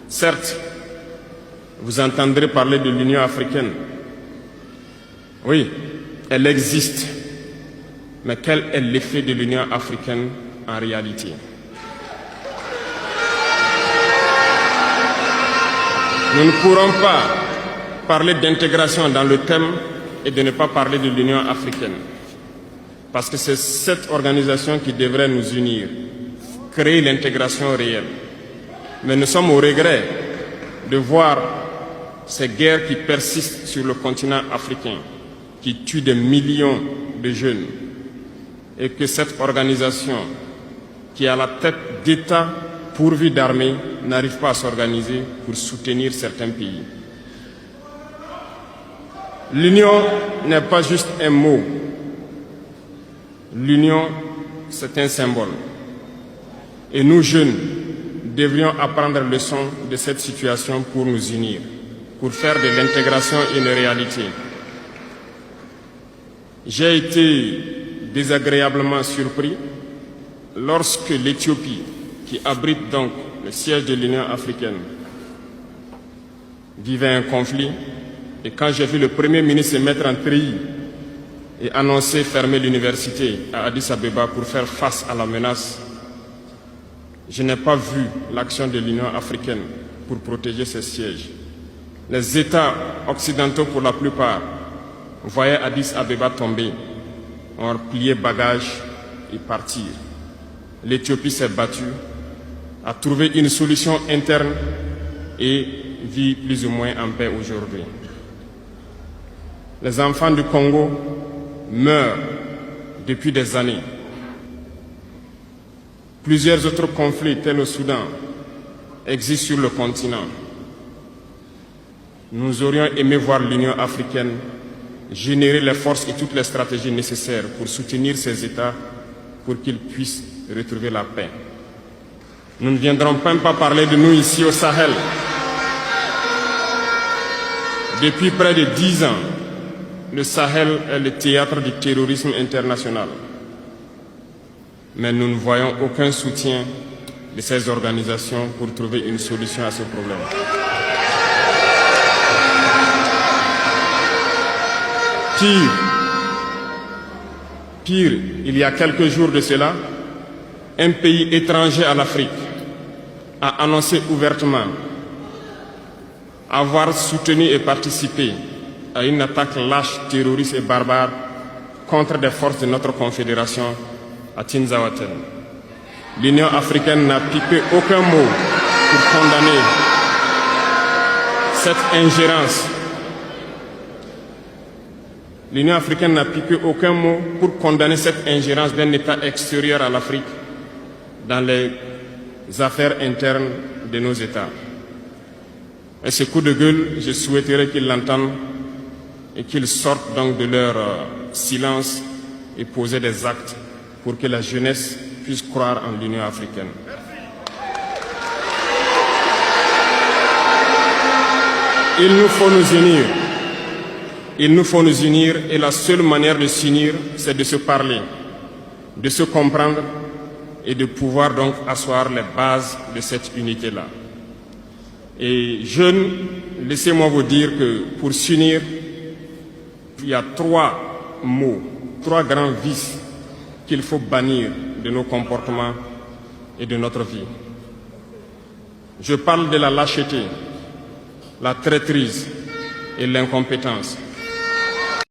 Certes, vous entendrez parler de l'Union africaine. Oui, elle existe. Mais quel est l'effet de l'Union africaine en réalité? Nous ne pourrons pas parler d'intégration dans le thème et de ne pas parler de l'Union africaine. Parce que c'est cette organisation qui devrait nous unir, créer l'intégration réelle. Mais nous sommes au regret de voir ces guerres qui persistent sur le continent africain, qui tuent des millions de jeunes, et que cette organisation, qui est à la tête d'États pourvus d'armées, n'arrive pas à s'organiser pour soutenir certains pays. L'union n'est pas juste un mot. L'union, c'est un symbole. Et nous, jeunes, devrions apprendre leçon de cette situation pour nous unir, pour faire de l'intégration une réalité. J'ai été désagréablement surpris lorsque l'Éthiopie, qui abrite donc le siège de l'Union africaine, vivait un conflit, et quand j'ai vu le Premier ministre se mettre en treillis et annoncer fermer l'université à Addis Abeba pour faire face à la menace, je n'ai pas vu l'action de l'Union africaine pour protéger ses sièges. Les États occidentaux, pour la plupart, voyaient Addis Abeba tomber, ont plié bagages et partir. L'Éthiopie s'est battue, a trouvé une solution interne et vit plus ou moins en paix aujourd'hui. Les enfants du Congo meurent depuis des années. Plusieurs autres conflits, tels au Soudan, existent sur le continent. Nous aurions aimé voir l'Union africaine générer les forces et toutes les stratégies nécessaires pour soutenir ces États pour qu'ils puissent retrouver la paix. Nous ne viendrons même pas parler de nous ici au Sahel. Depuis près de 10 ans, le Sahel est le théâtre du terrorisme international. Mais nous ne voyons aucun soutien de ces organisations pour trouver une solution à ce problème. Pire, il y a quelques jours de cela, un pays étranger à l'Afrique a annoncé ouvertement avoir soutenu et participé à une attaque lâche, terroriste et barbare contre des forces de notre confédération à Tinzaouaten. L'Union africaine n'a pipé aucun mot pour condamner cette ingérence. L'Union africaine n'a pipé aucun mot pour condamner cette ingérence d'un État extérieur à l'Afrique dans les affaires internes de nos États. Et ce coup de gueule, je souhaiterais qu'ils l'entendent et qu'ils sortent donc de leur silence et poser des actes pour que la jeunesse puisse croire en l'Union africaine. Il nous faut nous unir. Il nous faut nous unir et la seule manière de s'unir, c'est de se parler, de se comprendre et de pouvoir donc asseoir les bases de cette unité-là. Et jeunes, laissez-moi vous dire que pour s'unir, il y a 3 mots, 3 grands vices qu'il faut bannir de nos comportements et de notre vie. Je parle de la lâcheté, la traîtrise et l'incompétence.